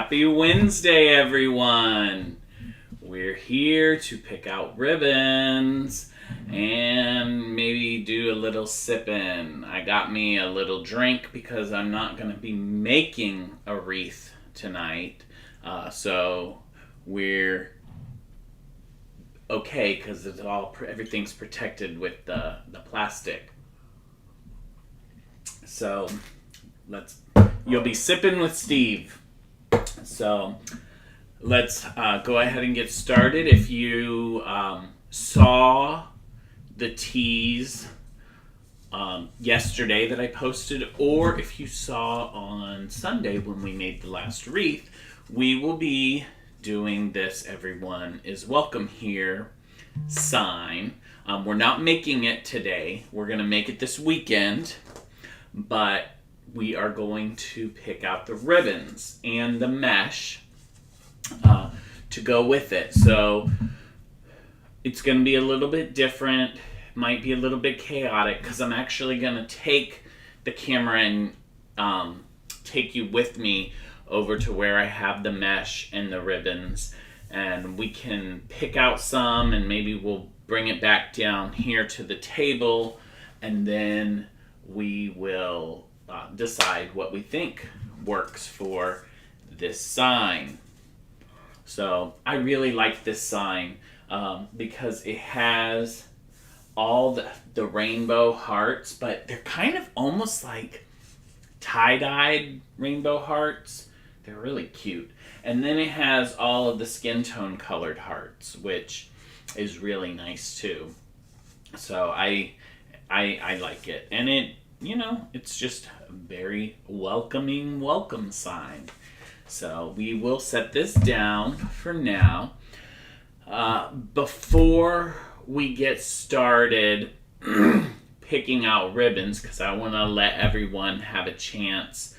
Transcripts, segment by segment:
Happy Wednesday, everyone! We're here to pick out ribbons and maybe do a little sipping. I got me a little drink because I'm not going to be making a wreath tonight. So we're okay because everything's protected with the plastic. So you'll be sipping with Steve. So let's go ahead and get started. If you saw the teas yesterday that I posted, or if you saw on Sunday when we made the last wreath, we will be doing this "Everyone is Welcome Here" sign. We're not making it today. We're going to make it this weekend, but we are going to pick out the ribbons and the mesh to go with it. So it's going to be a little bit different, might be a little bit chaotic, because I'm actually going to take the camera and take you with me over to where I have the mesh and the ribbons, and we can pick out some and maybe we'll bring it back down here to the table, and then we will decide what we think works for this sign. So I really like this sign because it has all the rainbow hearts, but they're kind of almost like tie-dyed rainbow hearts. They're really cute. And then it has all of the skin tone colored hearts, which is really nice too. So I like it. And it's just a very welcoming welcome sign. So we will set this down for now. Before we get started picking out ribbons, because I want to let everyone have a chance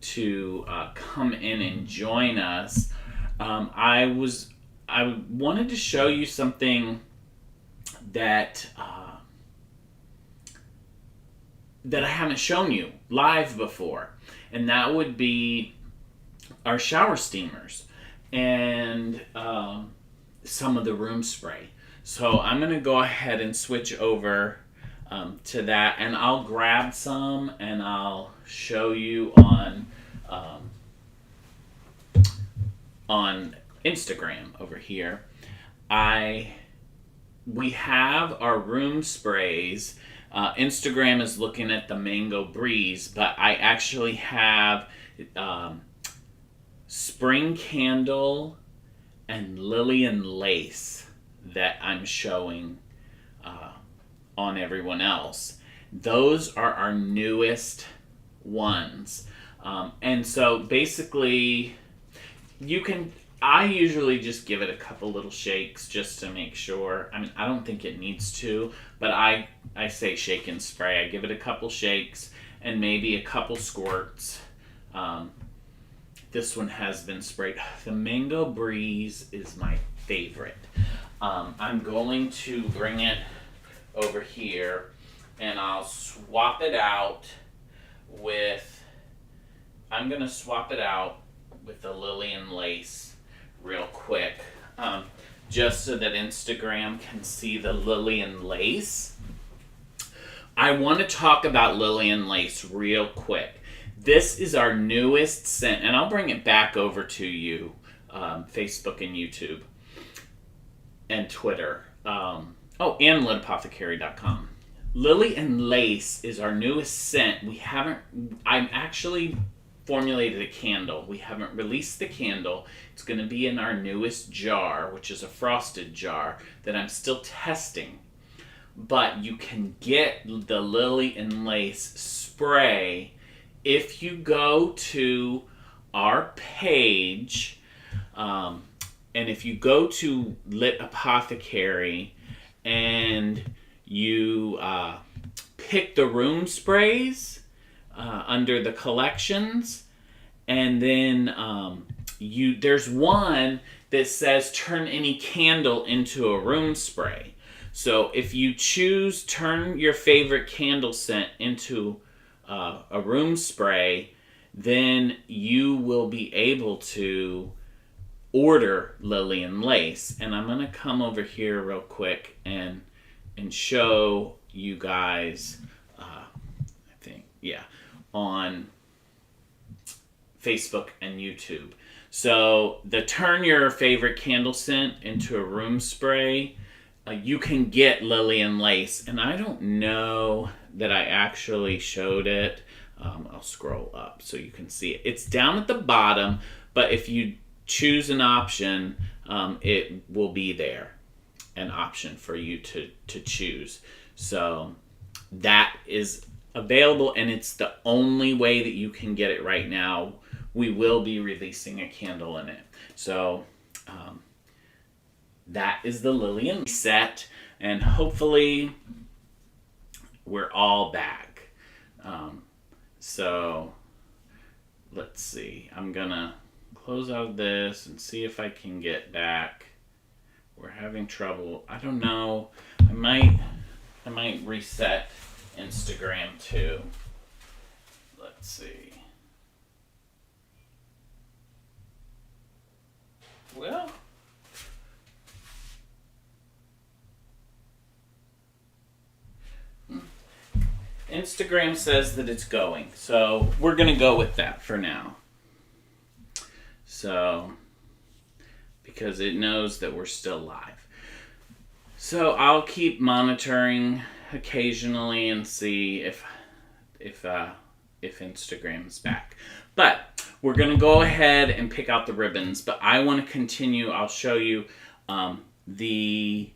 to come in and join us, I wanted to show you something that I haven't shown you live before, and that would be our shower steamers and some of the room spray. So I'm going to go ahead and switch over to that, and I'll grab some and I'll show you on Instagram over here. We have our room sprays. Instagram is looking at the Mango Breeze, but I actually have Spring Candle and Lillian Lace that I'm showing on everyone else. Those are our newest ones. And so basically, I usually just give it a couple little shakes just to make sure. I mean, I don't think it needs to, but I say shake and spray. I give it a couple shakes and maybe a couple squirts. This one has been sprayed. The Mango Breeze is my favorite. I'm going to bring it over here and I'll swap it out with the Lillian Lace real quick, just so that Instagram can see the Lillian Lace. I want to talk about Lillian Lace real quick. This is our newest scent, and I'll bring it back over to you, Facebook and YouTube and Twitter. And LitApothecary.com. Lillian Lace is our newest scent. I'm actually formulated a candle. We haven't released the candle. It's going to be in our newest jar, which is a frosted jar that I'm still testing. But you can get the Lillian Lace spray if you go to our page, and if you go to Lit Apothecary and you pick the room sprays under the collections, and then there's one that says turn any candle into a room spray. So if you choose turn your favorite candle scent into a room spray, then you will be able to order Lillian Lace. And I'm going to come over here real quick and show you guys, I think, yeah, on Facebook and YouTube. So the turn your favorite candle scent into a room spray, you can get Lillian Lace. And I don't know that I actually showed it. I'll scroll up so you can see it. It's down at the bottom, but if you choose an option, it will be there, an option for you to choose. So that is available, and it's the only way that you can get it right now. We will be releasing a candle in it. So that is the Lillian set, and hopefully we're all back. So let's see. I'm gonna close out this and see if I can get back. We're having trouble. I don't know. I might reset Instagram too. Let's see. Well, Instagram says that it's going, so we're gonna go with that for now. So, because it knows that we're still live. So I'll keep monitoring occasionally and see if Instagram's back. But we're gonna go ahead and pick out the ribbons. But I want to continue. I'll show you the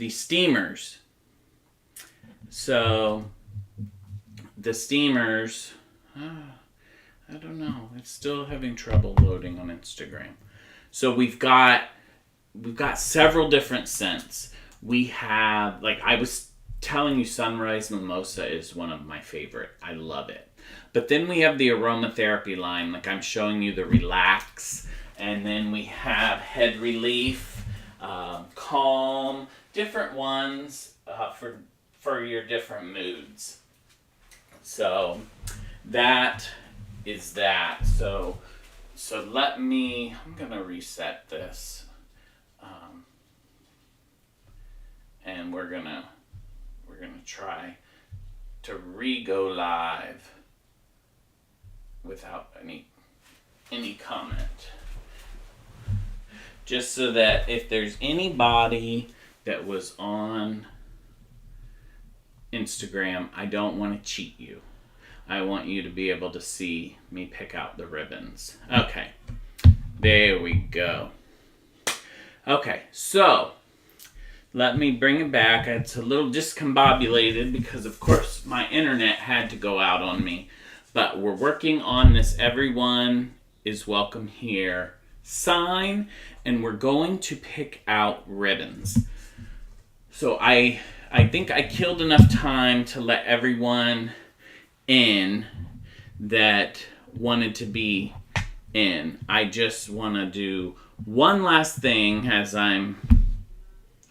steamers. So the steamers. I don't know. It's still having trouble loading on Instagram. So we've got several different scents. We have, like I was telling you, Sunrise Mimosa is one of my favorite. I love it. But then we have the aromatherapy line, like I'm showing you the Relax, and then we have Head Relief, Calm, different ones for your different moods. So that is that. So I'm gonna reset this, and we're gonna try to re-go live without any comment, just so that if there's anybody that was on Instagram, I don't want to cheat you. I want you to be able to see me pick out the ribbons. Okay, there we go. Okay, so let me bring it back. It's a little discombobulated because, of course, my internet had to go out on me. But we're working on this Everyone is Welcome Here sign, and we're going to pick out ribbons. So I think I killed enough time to let everyone in that wanted to be in. I just want to do one last thing as I'm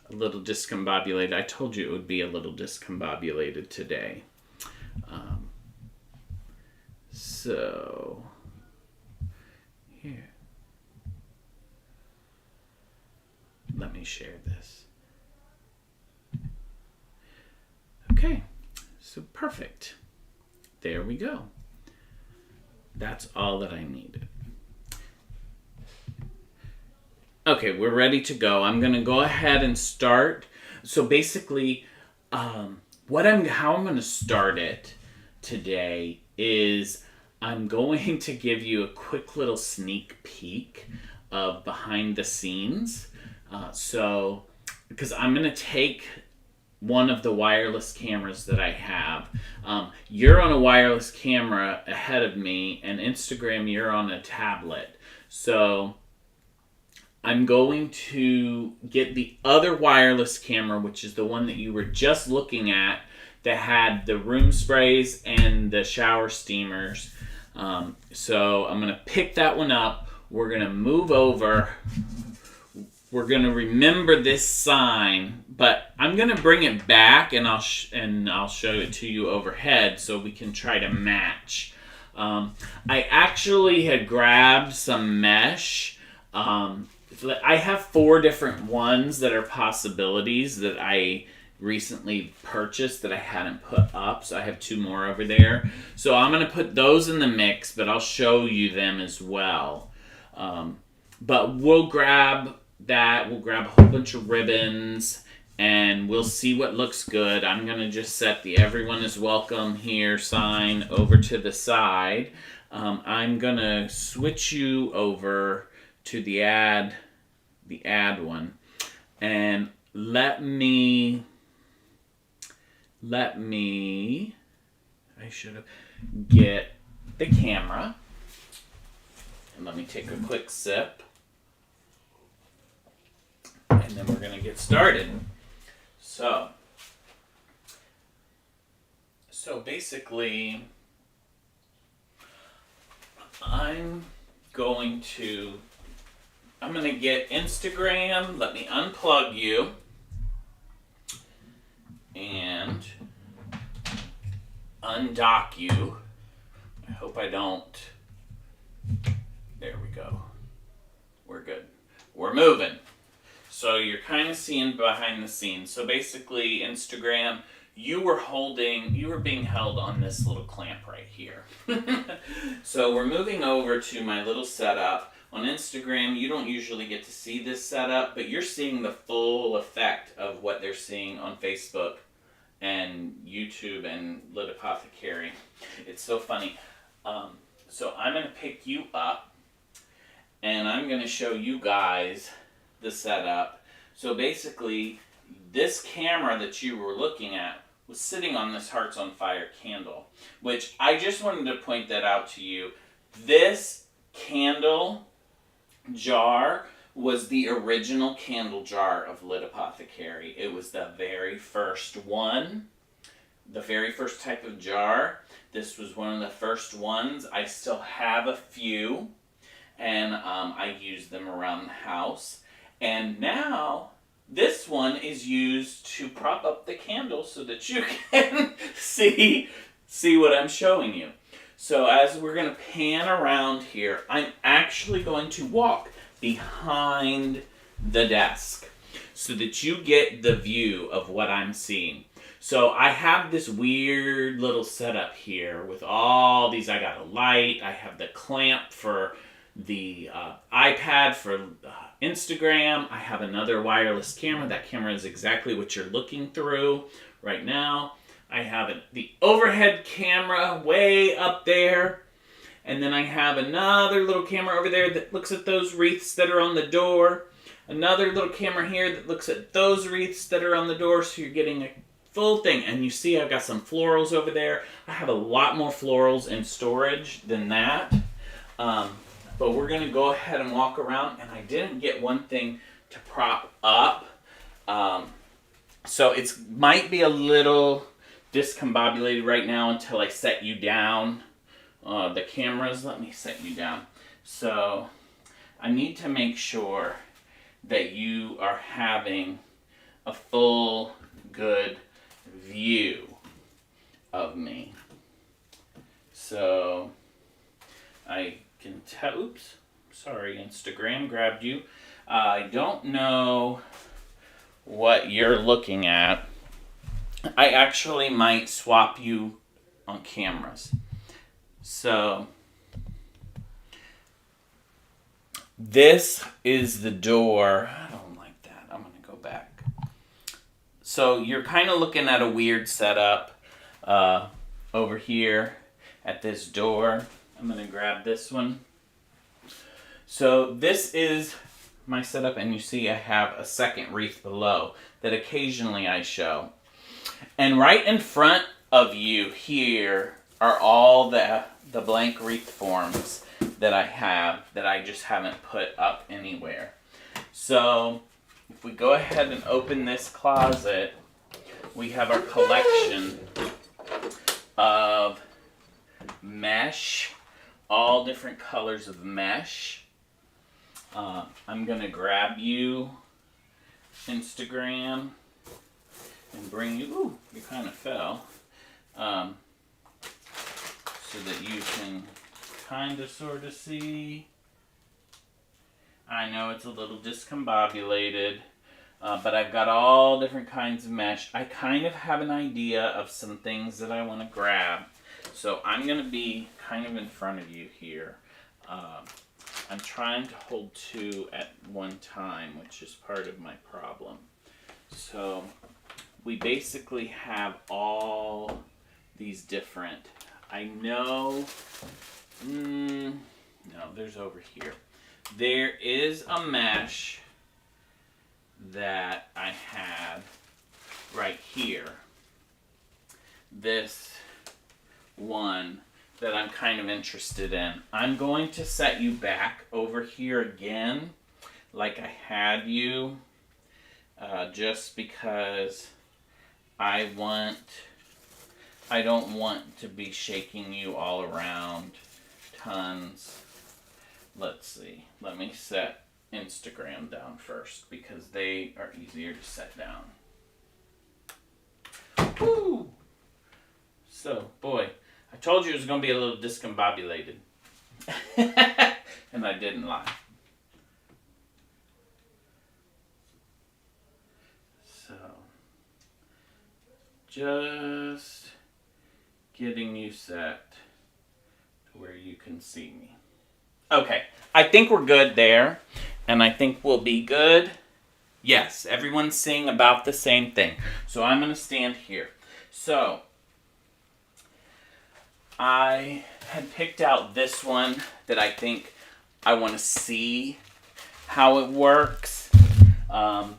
a little discombobulated. I told you it would be a little discombobulated today. So here, let me share this. Okay, so perfect. There we go. That's all that I needed. Okay, we're ready to go. I'm going to go ahead and start. So basically, how I'm going to start it today is I'm going to give you a quick little sneak peek of behind the scenes. Because I'm going to take one of the wireless cameras that I have. You're on a wireless camera ahead of me, and Instagram, you're on a tablet. So I'm going to get the other wireless camera, which is the one that you were just looking at, that had the room sprays and the shower steamers. So I'm going to pick that one up. We're going to move over. We're going to remember this sign, but I'm going to bring it back, and I'll show it to you overhead so we can try to match I actually had grabbed some mesh. I have 4 different ones that are possibilities that I recently purchased that I hadn't put up, so I have 2 more over there. So I'm going to put those in the mix, but I'll show you them as well. But we'll grab that, we'll grab a whole bunch of ribbons, and we'll see what looks good. I'm going to just set the everyone is welcome here sign over to the side. I'm going to switch you over to the ad one, and let me I should have get the camera, and let me take a quick sip, and then we're gonna get started. So basically I'm gonna get Instagram. Let me unplug you and undock you. I hope I don't. There we go. We're good. We're moving. So you're kind of seeing behind the scenes. So basically, Instagram, you were being held on this little clamp right here. So we're moving over to my little setup. On Instagram, you don't usually get to see this setup, but you're seeing the full effect of what they're seeing on Facebook and YouTube and Lit Apothecary. It's so funny. So I'm going to pick you up, and I'm going to show you guys the setup. So basically, this camera that you were looking at was sitting on this Hearts on Fire candle, which I just wanted to point that out to you. This candle jar was the original candle jar of Lit Apothecary. It was the very first one, the very first type of jar. This was one of the first ones. I still have a few, and I use them around the house. And now this one is used to prop up the candle so that you can see what I'm showing you. So as we're going to pan around here, I'm actually going to walk behind the desk so that you get the view of what I'm seeing. So I have this weird little setup here with all these. I got a light. I have the clamp for the iPad for Instagram. I have another wireless camera. That camera is exactly what you're looking through right now. I have the overhead camera way up there. And then I have another little camera over there that looks at those wreaths that are on the door. Another little camera here that looks at those wreaths that are on the door, so you're getting a full thing. And you see I've got some florals over there. I have a lot more florals in storage than that. But we're going to go ahead and walk around. And I didn't get one thing to prop up. So it might be a little discombobulated right now until I set you down. The cameras, let me set you down. So I need to make sure that you are having a full, good view of me. So I can tell, oops, sorry, Instagram grabbed you. I don't know what you're looking at. I actually might swap you on cameras. So this is the door. I don't like that. I'm going to go back. So you're kind of looking at a weird setup over here at this door. I'm going to grab this one. So this is my setup, and you see I have a second wreath below that occasionally I show. And right in front of you here are all the blank wreath forms that I have that I just haven't put up anywhere. So if we go ahead and open this closet, we have our collection of mesh, all different colors of mesh. I'm going to grab you, Instagram, and bring you, ooh, you kind of fell. so that you can kind of sort of see. I know it's a little discombobulated, but I've got all different kinds of mesh. I kind of have an idea of some things that I want to grab. So I'm going to be kind of in front of you here. I'm trying to hold two at one time, which is part of my problem. So we basically have all these different, I know, no, there's over here. There is a mesh that I had right here. This one that I'm kind of interested in. I'm going to set you back over here again, like I had you, just because I don't want to be shaking you all around tons. Let's see. Let me set Instagram down first because they are easier to set down. Woo! So, boy, I told you it was going to be a little discombobulated. And I didn't lie. So, just getting you set to where you can see me. Okay, I think we're good there, and I think we'll be good. Yes, everyone's saying about the same thing. So I'm going to stand here. So, I had picked out this one that I think I want to see how it works. And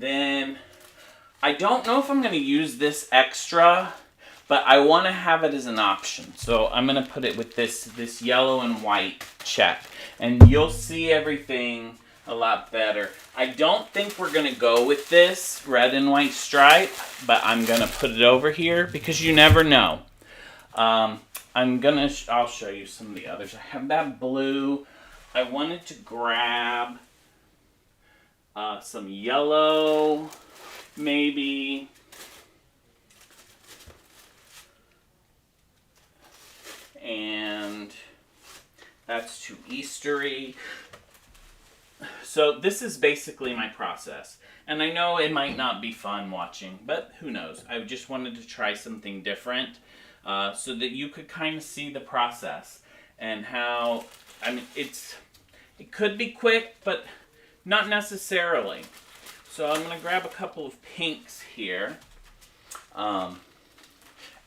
then, I don't know if I'm going to use this extra, but I want to have it as an option. So I'm going to put it with this yellow and white check. And you'll see everything a lot better. I don't think we're going to go with this red and white stripe, but I'm going to put it over here because you never know. I'll show you some of the others. I have that blue. I wanted to grab some yellow, maybe. And that's too Eastery. So this is basically my process. And I know it might not be fun watching, but who knows. I just wanted to try something different so that you could kind of see the process and how, I mean, it could be quick, but not necessarily. So I'm going to grab a couple of pinks here.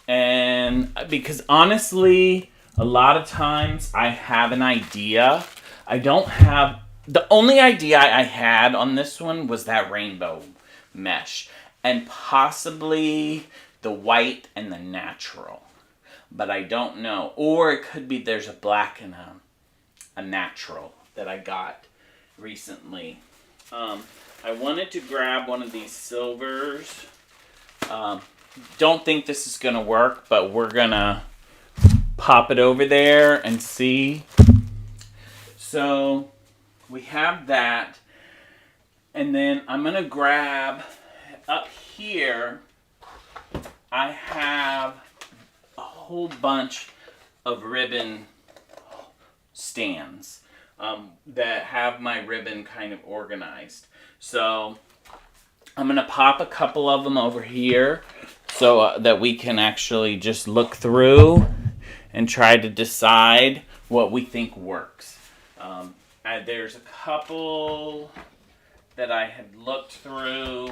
And because honestly, a lot of times I have an idea. The only idea I had on this one was that rainbow mesh. And possibly the white and the natural. But I don't know. Or it could be there's a black and a natural that I got recently. I wanted to grab one of these silvers. Don't think this is going to work, but we're going to pop it over there and see. So we have that. And then I'm going to grab up here. I have a whole bunch of ribbon stands that have my ribbon kind of organized. So I'm going to pop a couple of them over here so that we can actually just look through and try to decide what we think works. There's a couple that I had looked through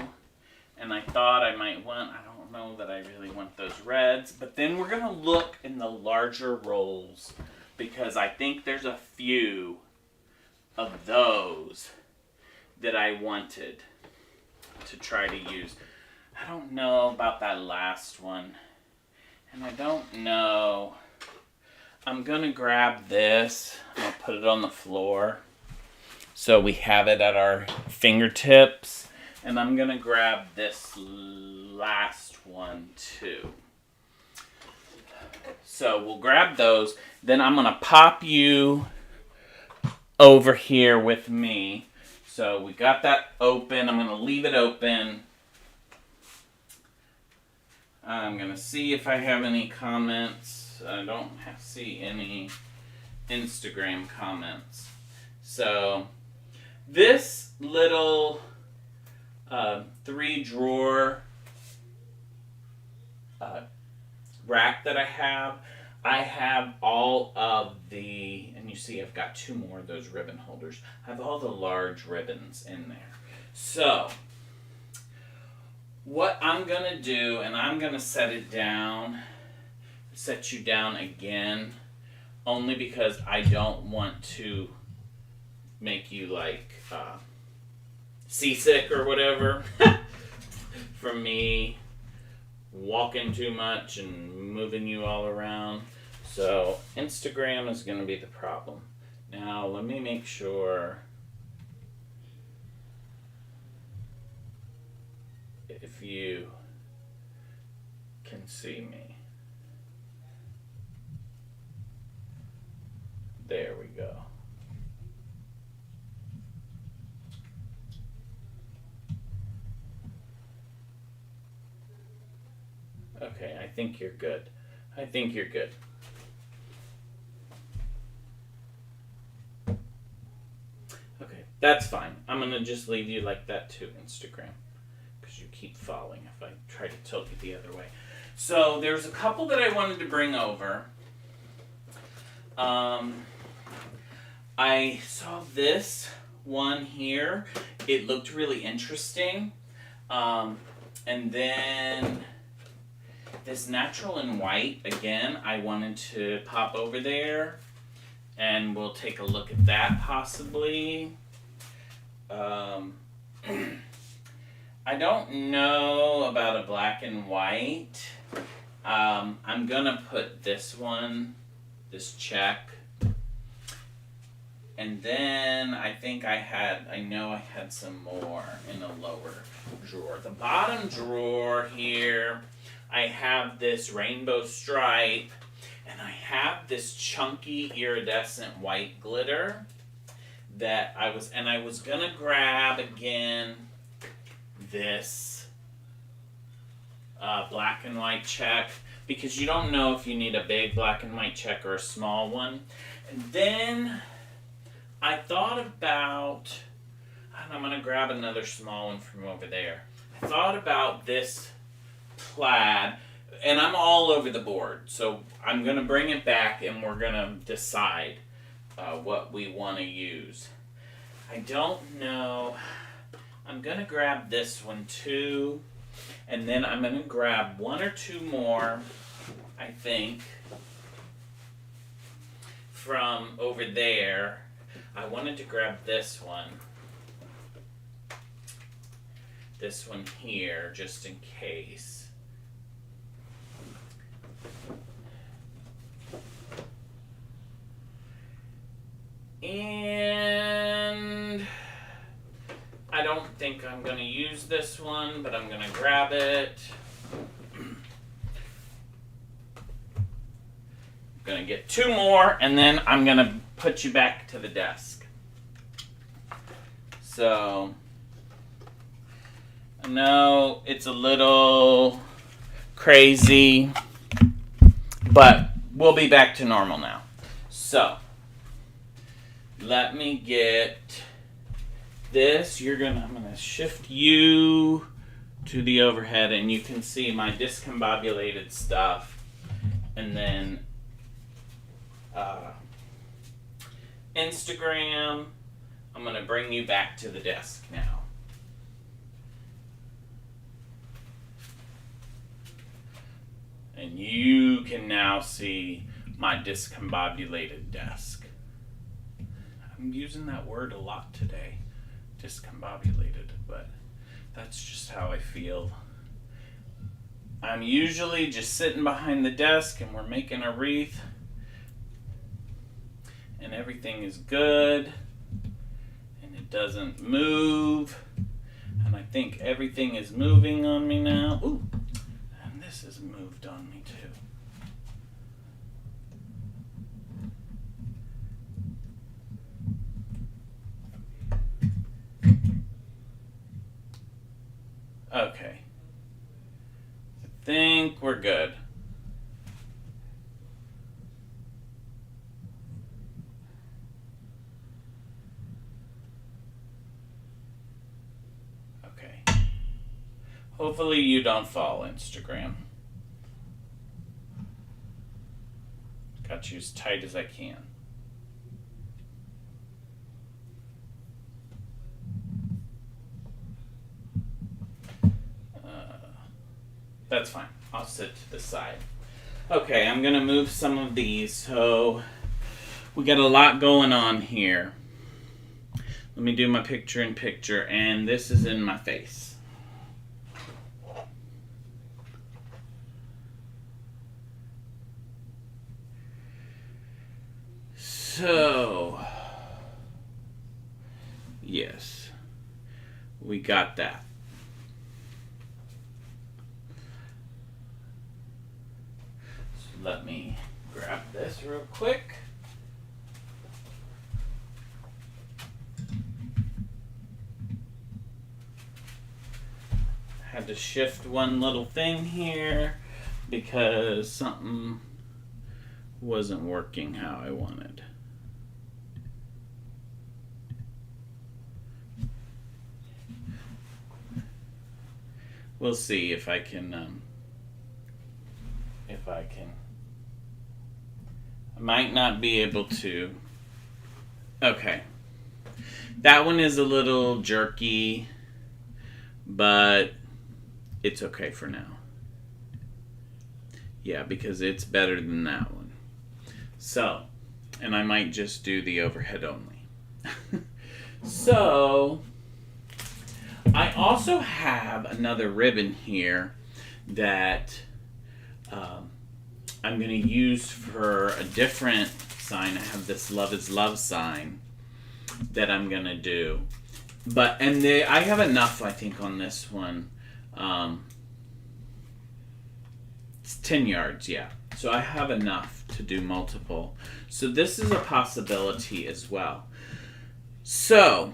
and I thought I might want, I don't know that I really want those reds, but then we're going to look in the larger rolls because I think there's a few of those that I wanted to try to use. I don't know about that last one. And I don't know. I'm going to grab this. I'll put it on the floor so we have it at our fingertips. And I'm going to grab this last one too. So we'll grab those. Then I'm going to pop you over here with me. So we got that open. I'm going to leave it open. I'm going to see if I have any comments. I don't see any Instagram comments. So this little 3-drawer rack that I have all of the, and you see I've got 2 more of those ribbon holders. I have all the large ribbons in there. So what I'm going to do, and I'm going to set you down again, only because I don't want to make you like seasick or whatever from me walking too much and moving you all around. So Instagram is going to be the problem. Now let me make sure if you can see me. There we go. Okay, I think you're good. I think you're good. Okay, that's fine. I'm going to just leave you like that too, Instagram, because you keep falling if I try to tilt you the other way. So there's a couple that I wanted to bring over. I saw this one here. It looked really interesting. And then this natural and white, again, I wanted to pop over there and we'll take a look at that possibly. I don't know about a black and white. I'm gonna put this one, this check. And then I think I know I had some more in a lower drawer. The bottom drawer here, I have this rainbow stripe, and I have this chunky iridescent white glitter that I was gonna grab again this black and white check, because you don't know if you need a big black and white check or a small one. And then I thought about, and I'm going to grab another small one from over there. I thought about this plaid, and I'm all over the board, so I'm going to bring it back and we're going to decide what we want to use. I don't know. I'm going to grab this one too, and then I'm going to grab 1 or 2 more, I think, from over there. I wanted to grab this one here, just in case. And I don't think I'm going to use this one, but I'm going to grab it. I'm going to get 2 more, and then I'm going to put you back to the desk. So, I know it's a little crazy, but we'll be back to normal now. So, let me get this. I'm gonna shift you to the overhead, and you can see my discombobulated stuff, and then Instagram. I'm going to bring you back to the desk now. And you can now see my discombobulated desk. I'm using that word a lot today, discombobulated, but that's just how I feel. I'm usually just sitting behind the desk and we're making a wreath, and everything is good, and it doesn't move, and I think everything is moving on me now. Ooh, and this has moved on me too. Okay, I think we're good. Hopefully you don't fall, Instagram. Got you as tight as I can. That's fine. I'll sit to the side. Okay, I'm gonna move some of these. So we got a lot going on here. Let me do my picture-in-picture, and this is in my face. So, yes, we got that. Let me grab this real quick. Had to shift one little thing here because something wasn't working how I wanted. We'll see if I can I might not be able to. Okay. That one is a little jerky, but it's okay for now. Yeah, because it's better than that one. So, and I might just do the overhead only. So, I also have another ribbon here that I'm going to use for a different sign. I have this Love is Love sign that I'm going to do. I have enough, I think, on this one. It's 10 yards, yeah. So I have enough to do multiple. So this is a possibility as well. So,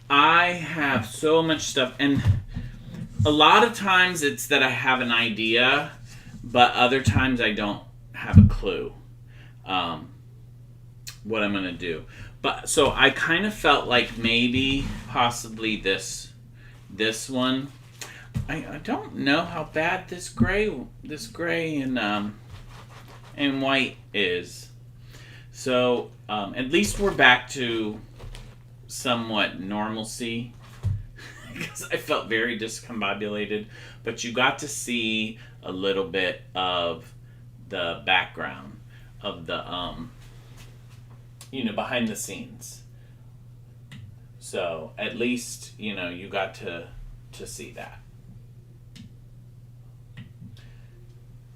I have so much stuff, and a lot of times it's that I have an idea, but other times I don't have a clue what I'm going to do. But so I kind of felt like maybe possibly this one. I don't know how bad this gray and white is. So at least we're back to somewhat normalcy. Because I felt very discombobulated, but you got to see a little bit of the background of the behind the scenes. So at least you got to see that.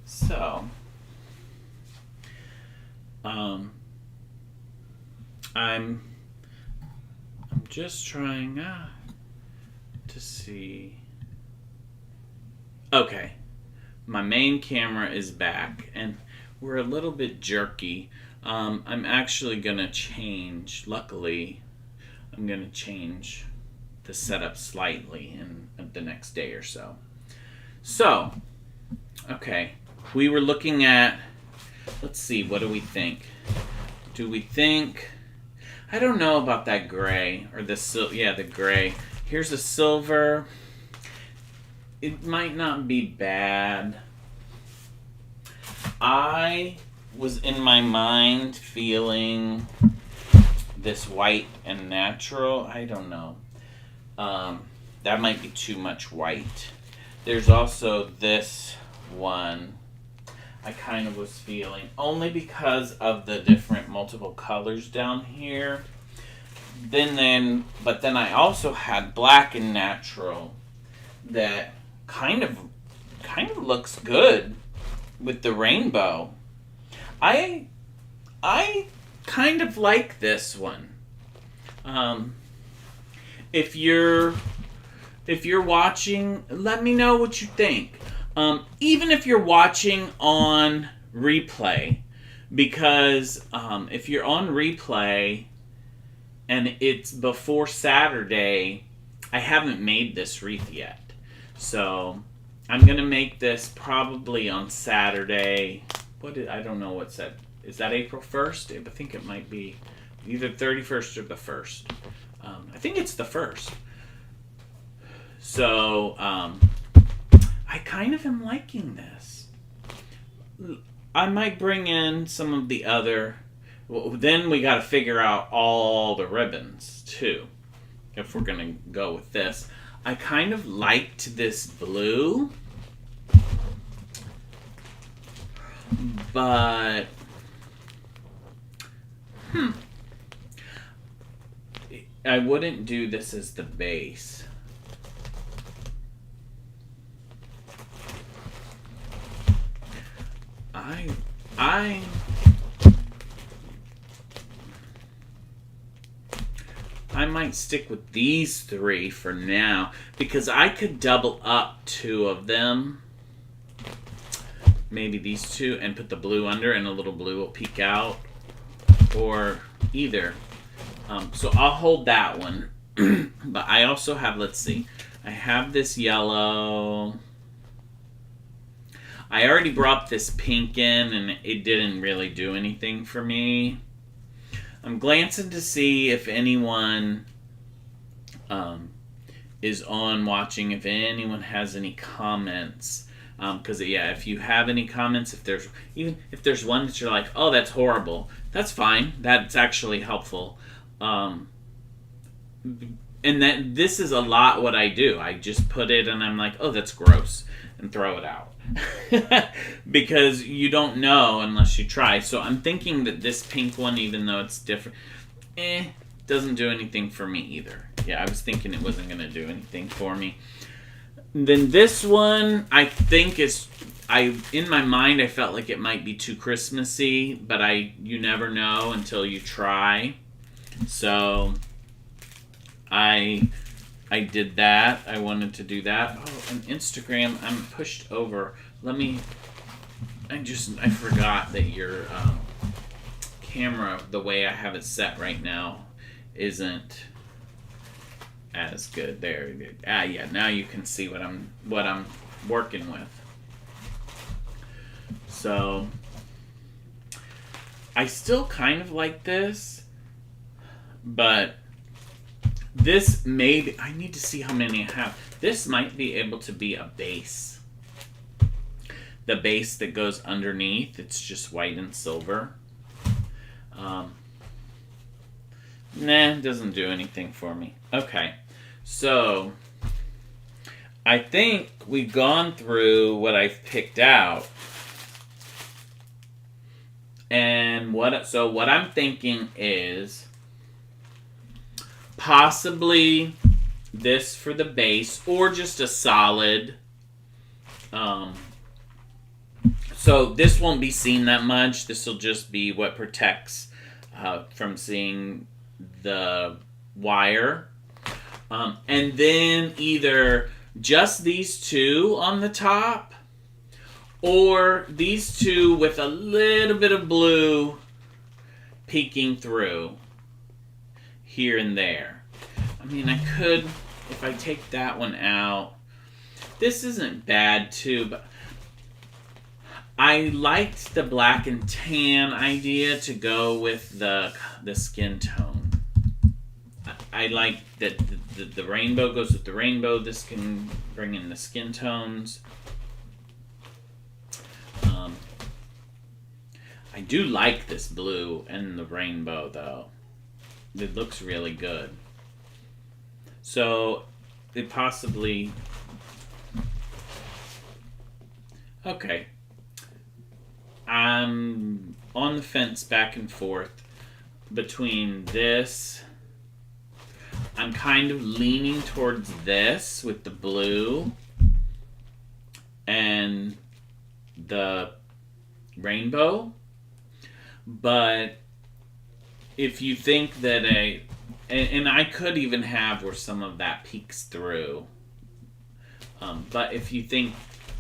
So I'm just trying to see. Okay, my main camera is back and we're a little bit jerky. I'm actually gonna change, luckily I'm gonna change the setup slightly in the next day or so. So, okay, we were looking at, let's see, what do we think? Do we think, I don't know about that gray, or the gray. Here's a silver. It might not be bad. I was in my mind feeling this white and natural. I don't know. That might be too much white. There's also this one I kind of was feeling, only because of the different multiple colors down here. But then I also had black and natural that kind of looks good with the rainbow. I kind of like this one. If you're watching, let me know what you think. Even if you're watching on replay, because if you're on replay and it's before Saturday, I haven't made this wreath yet. So I'm going to make this probably on Saturday. I don't know what's that. Is that April 1st? I think it might be either 31st or the 1st. I think it's the 1st. So, I kind of am liking this. I might bring in some of the other... Well, then we got to figure out all the ribbons, too, if we're going to go with this. I kind of liked this blue, but... I wouldn't do this as the base. I might stick with these three for now because I could double up two of them. Maybe these two and put the blue under and a little blue will peek out. Or either. So I'll hold that one. But I also have, let's see. I have this yellow. I already brought this pink in and it didn't really do anything for me. I'm glancing to see if anyone is on watching, if anyone has any comments. Because, yeah, if you have any comments, even if there's one that you're like, oh, that's horrible, that's fine. That's actually helpful. And that this is a lot what I do. I just put it and I'm like, oh, that's gross, and throw it out. Because you don't know unless you try. So I'm thinking that this pink one, even though it's different, doesn't do anything for me either. Yeah, I was thinking it wasn't going to do anything for me. Then this one, I think in my mind, I felt like it might be too Christmassy, but you never know until you try. So I did that. I wanted to do that. Oh, and Instagram, I'm pushed over. I forgot that your camera, the way I have it set right now, isn't as good. There. Yeah, now you can see what I'm working with. So I still kind of like this, but this maybe, I need to see how many I have. This might be able to be a base. The base that goes underneath, it's just white and silver. It doesn't do anything for me. Okay, so I think we've gone through what I've picked out. And what I'm thinking is possibly this for the base, or just a solid. So this won't be seen that much. This will just be what protects from seeing the wire. And then either just these two on the top, or these two with a little bit of blue peeking through here and there. I mean, I could, if I take that one out, this isn't bad too, but I liked the black and tan idea to go with the skin tone. I like that the rainbow goes with the rainbow. This can bring in the skin tones. I do like this blue and the rainbow, though. It looks really good. So, it possibly... Okay. I'm on the fence back and forth between this. I'm kind of leaning towards this with the blue and the rainbow. But if you think that and I could even have where some of that peeks through. But if you think,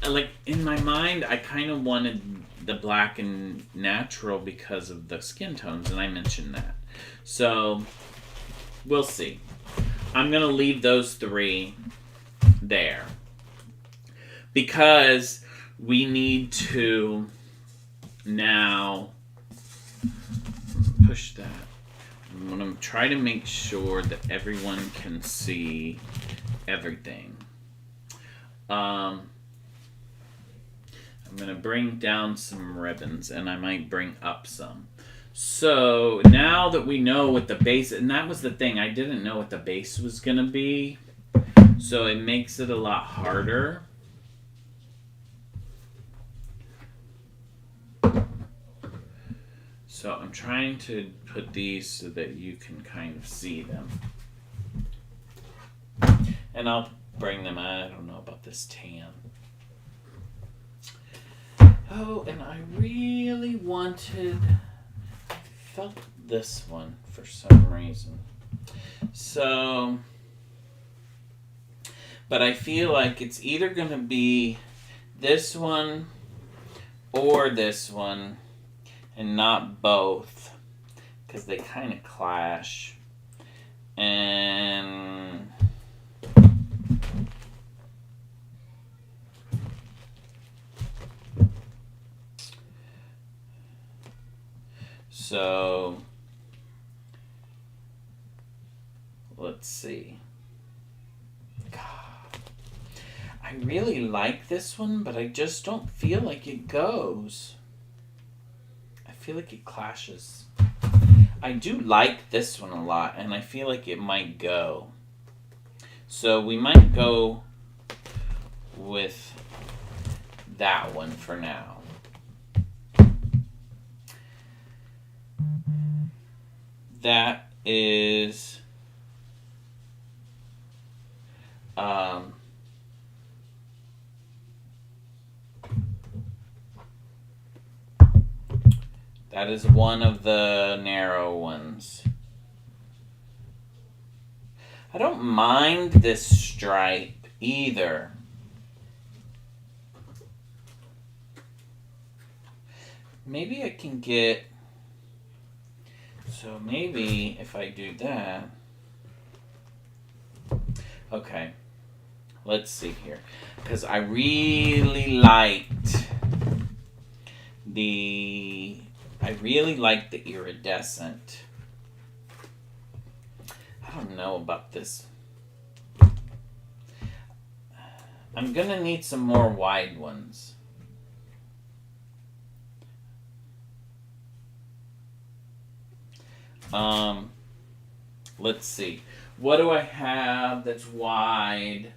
like in my mind, I kind of wanted the black and natural because of the skin tones, and I mentioned that. So we'll see. I'm going to leave those three there because we need to now push that. I'm going to try to make sure that everyone can see everything. I'm going to bring down some ribbons, and I might bring up some. So now that we know what the base, and that was the thing, I didn't know what the base was going to be. So it makes it a lot harder. So I'm trying to put these so that you can kind of see them. And I'll bring them, I don't know about this tan. Oh, and I really felt this one for some reason. So, but I feel like it's either going to be this one or this one, and not both, because they kind of clash. And so let's see. God, I really like this one, but I just don't feel like it goes. I feel like it clashes. I do like this one a lot, and I feel like it might go. So we might go with that one for now. That is that is one of the narrow ones. I don't mind this stripe either. Maybe I can get... So maybe if I do that... Okay. Let's see here. Because I really liked the iridescent. I don't know about this. I'm gonna need some more wide ones. Let's see. What do I have that's wide?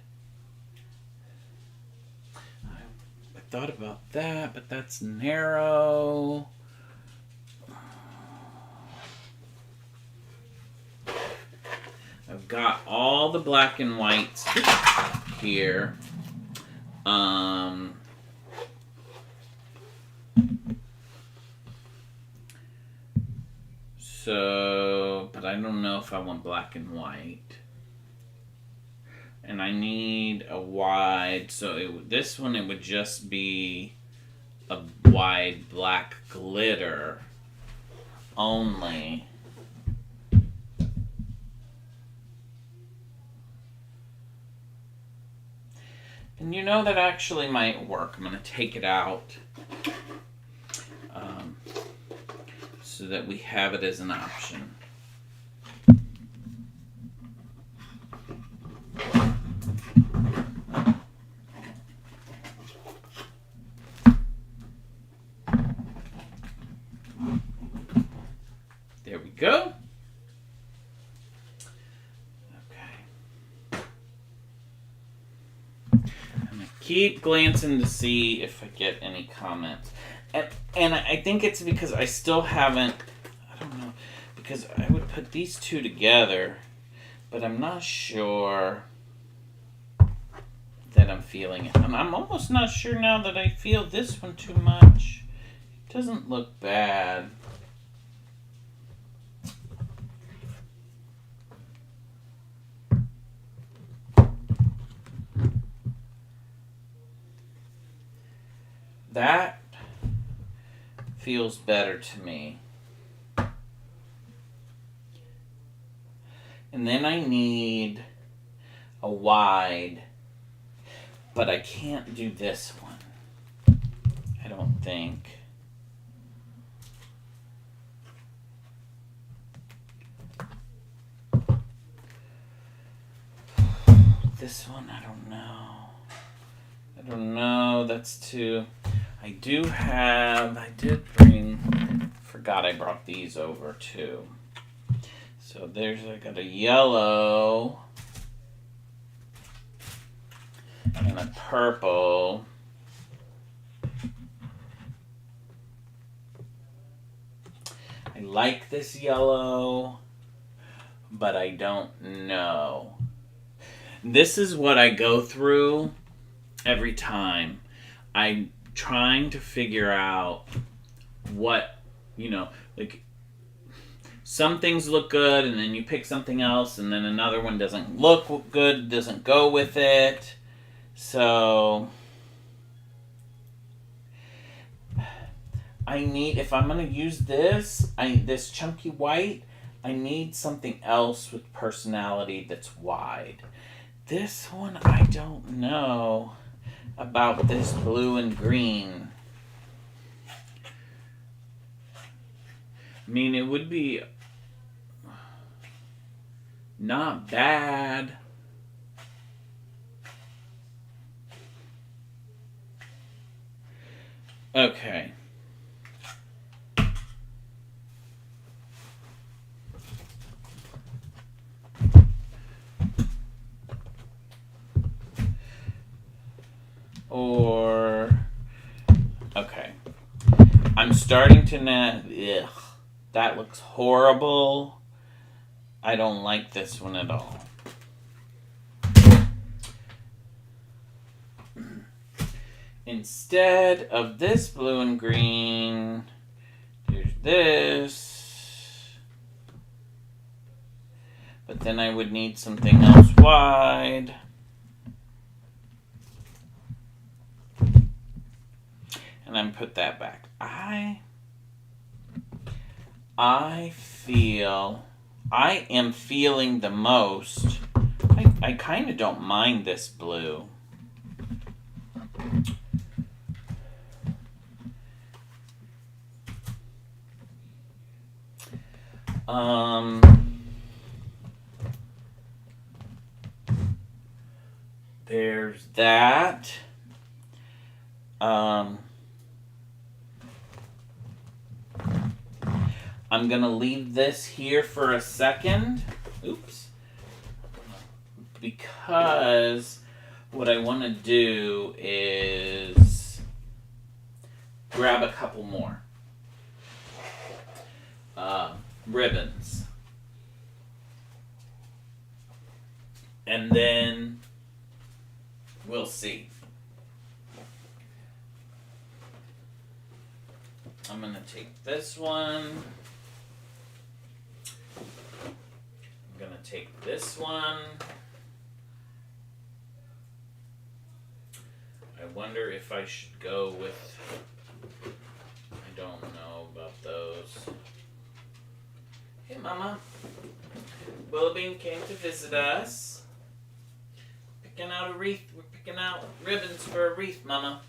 I thought about that, but that's narrow. I've got all the black and whites here. So, but I don't know if I want black and white. And I need a wide, so this one it would just be a wide black glitter only. And you know that actually might work. I'm going to take it out so that we have it as an option. There we go. Keep glancing to see if I get any comments. And I think it's because I still haven't, I don't know, because I would put these two together, but I'm not sure that I'm feeling it. I'm almost not sure now that I feel this one too much. It doesn't look bad. That feels better to me. And then I need a wide, but I can't do this one, I don't think. This one, I don't know. I don't know. That's too... I forgot I brought these over too. So I got a yellow and a purple. I like this yellow, but I don't know. This is what I go through every time. I'm trying to figure out what, like some things look good and then you pick something else and then another one doesn't look good, doesn't go with it. So if I'm going to use this chunky white, I need something else with personality that's wide. This one, I don't know about this blue and green. I mean, it would be not bad. Okay. Okay. I'm starting to ugh, that looks horrible. I don't like this one at all. Instead of this blue and green, there's this. But then I would need something else wide. And then put that back. I am feeling the most. I kind of don't mind this blue. There's that. I'm going to leave this here for a second. Oops. Because what I want to do is grab a couple more ribbons. And then we'll see. I'm going to take this one. I'm going to take this one. I wonder if I should go with... I don't know about those. Hey, Mama. Willowbean came to visit us. Picking out a wreath. We're picking out ribbons for a wreath, Mama.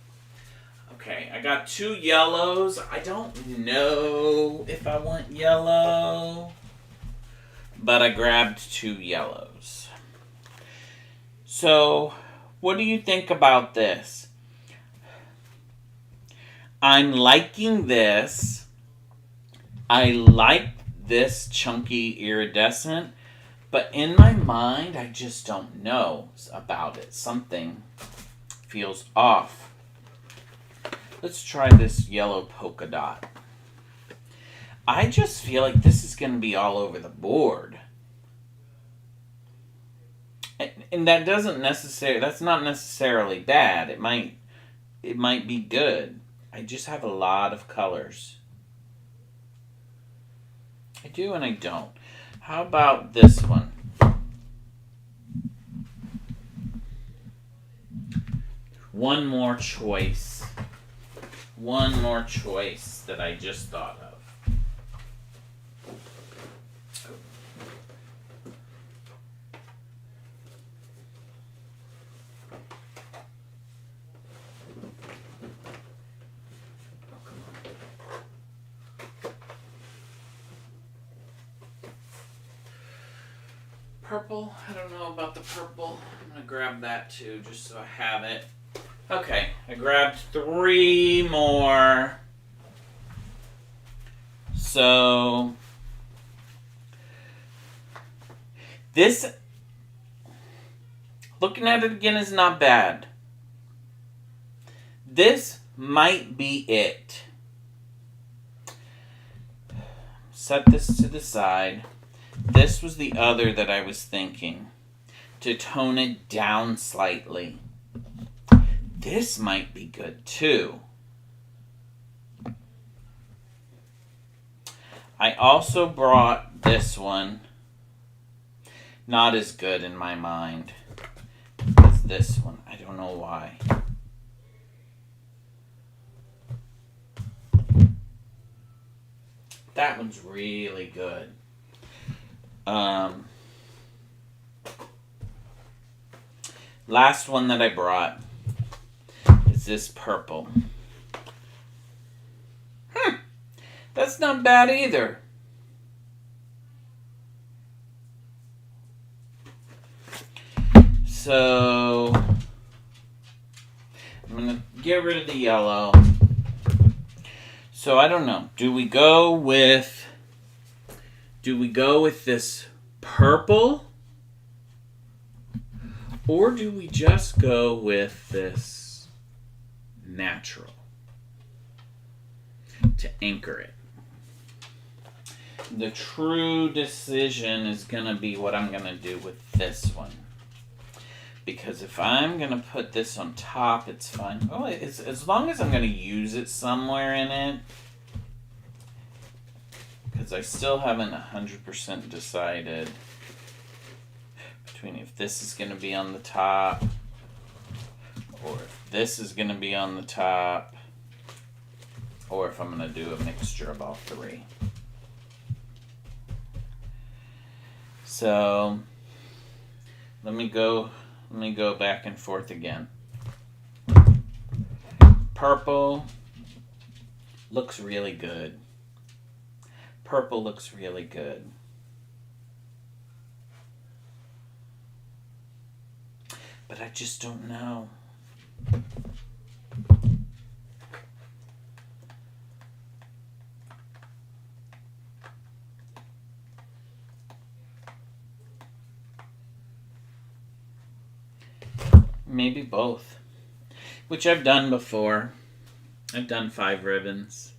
Okay, I got 2 yellows. I don't know if I want yellow, but I grabbed 2 yellows. So, what do you think about this? I'm liking this. I like this chunky iridescent, but in my mind, I just don't know about it. Something feels off. Let's try this yellow polka dot. I just feel like this is going to be all over the board. And that's not necessarily bad. It might be good. I just have a lot of colors. I do and I don't. How about this one? One more choice that I just thought of. Purple, I don't know about the purple. I'm going to grab that too, just so I have it. Okay, I grabbed 3 more. So this, looking at it again, is not bad. This might be it. Set this to the side. This was the other that I was thinking, to tone it down slightly. This might be good too. I also brought this one. Not as good in my mind as this one. I don't know why. That one's really good. Last one that I brought is this purple. That's not bad either. So I'm going to get rid of the yellow. So I don't know. Do we go with this purple? Or do we just go with this natural to anchor it? The true decision is going to be what I'm going to do with this one. Because if I'm going to put this on top, it's fine. Oh, as long as I'm going to use it somewhere in it. Because I still haven't 100% decided between if this is going to be on the top or if this is going to be on the top or if I'm going to do a mixture of all 3. So let me go back and forth again. Purple looks really good. Purple looks really good. But I just don't know. Maybe both. Which I've done before. I've done 5 ribbons.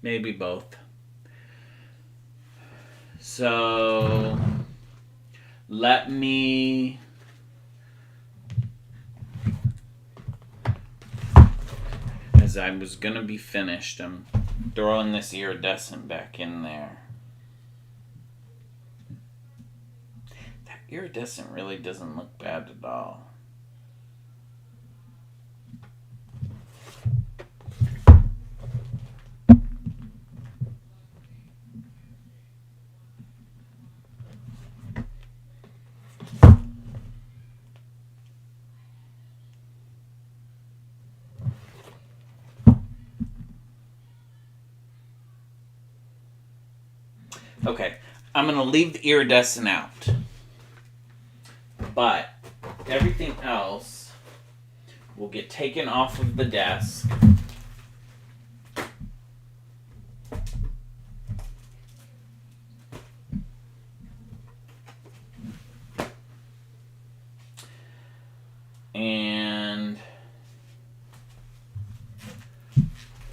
Maybe both. So let me as I was gonna be finished, I'm throwing this iridescent back in there. That iridescent really doesn't look bad at all. Okay, I'm going to leave the iridescent out. But everything else will get taken off of the desk. And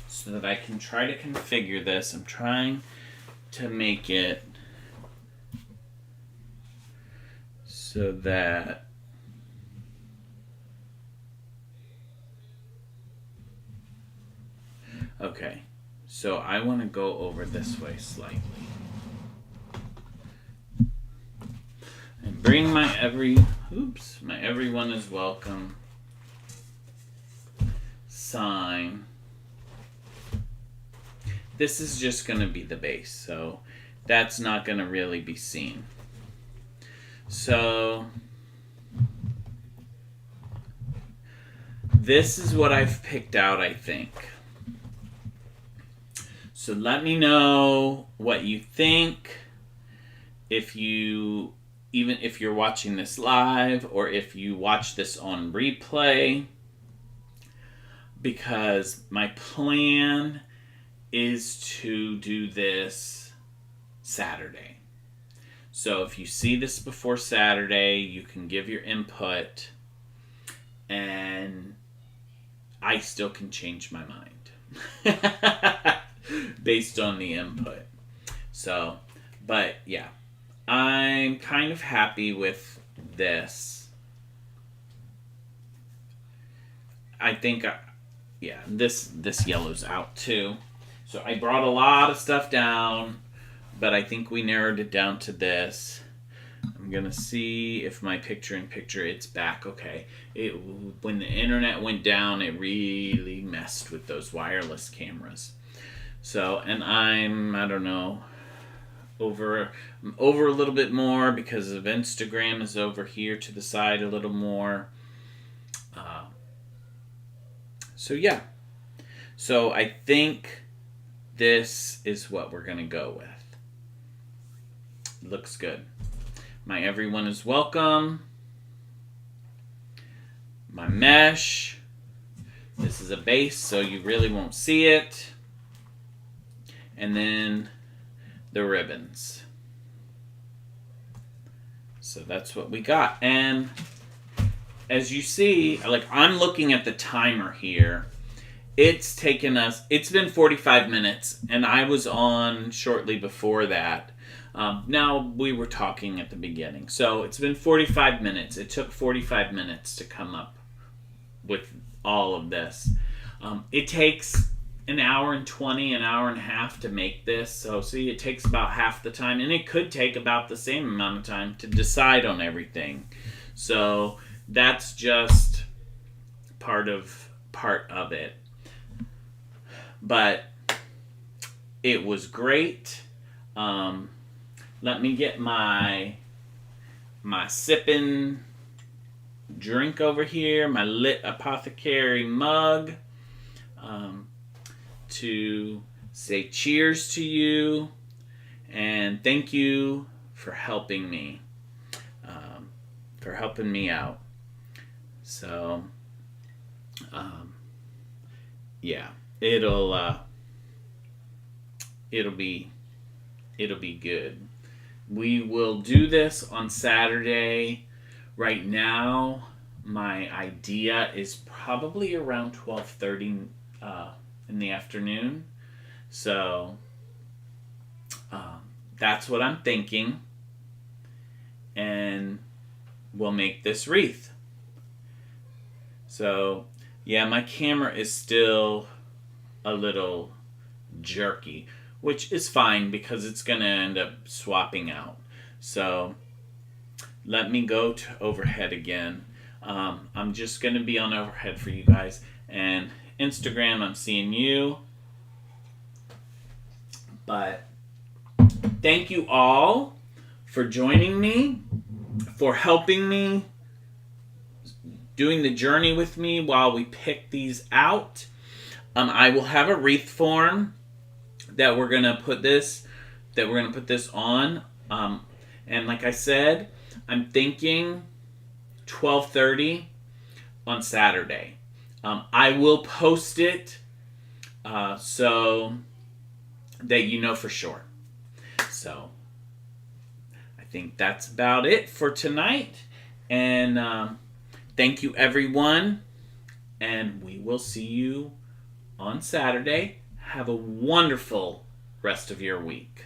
so that I can try to configure this, I'm trying to make it so that okay, so I want to go over this way slightly and bring my everyone is welcome sign. This is just going to be the base, so that's not going to really be seen. So this is what I've picked out, I think. So let me know what you think. Even if you're watching this live or if you watch this on replay, because my plan is to do this Saturday. So if you see this before Saturday, you can give your input, and I still can change my mind based on the input. So, but yeah, I'm kind of happy with this. I think, yeah, this yellow's out too. So I brought a lot of stuff down, but I think we narrowed it down to this. I'm gonna see if my picture-in-picture, it's back. Okay. When the internet went down, it really messed with those wireless cameras. So, and I don't know, over a little bit more because of Instagram is over here to the side a little more. So yeah. So I think this is what we're gonna go with. Looks good. My everyone is welcome. My mesh. This is a base, so you really won't see it. And then the ribbons. So that's what we got. And as you see, like, I'm looking at the timer here. It's been 45 minutes, and I was on shortly before that. Now, we were talking at the beginning. So it's been 45 minutes. It took 45 minutes to come up with all of this. It takes an hour and 20, an hour and a half to make this. So see, it takes about half the time. And it could take about the same amount of time to decide on everything. So that's just part of it. But it was great. Let me get my sipping drink over here, my Lit Apothecary mug, to say cheers to you and thank you for helping me, out. So, yeah, it'll be good. We will do this on Saturday. Right now, my idea is probably around 12:30 in the afternoon. So that's what I'm thinking. And we'll make this wreath. So, yeah, my camera is still a little jerky, which is fine because it's going to end up swapping out. So let me go to overhead again. I'm just going to be on overhead for you guys. And Instagram, I'm seeing you. But thank you all for joining me, for helping me, doing the journey with me while we pick these out. I will have a wreath form that we're gonna put this on. And like I said, I'm thinking 12:30 on Saturday. I will post it so that you know for sure. So I think that's about it for tonight. And thank you, everyone. And we will see you on Saturday. Have a wonderful rest of your week.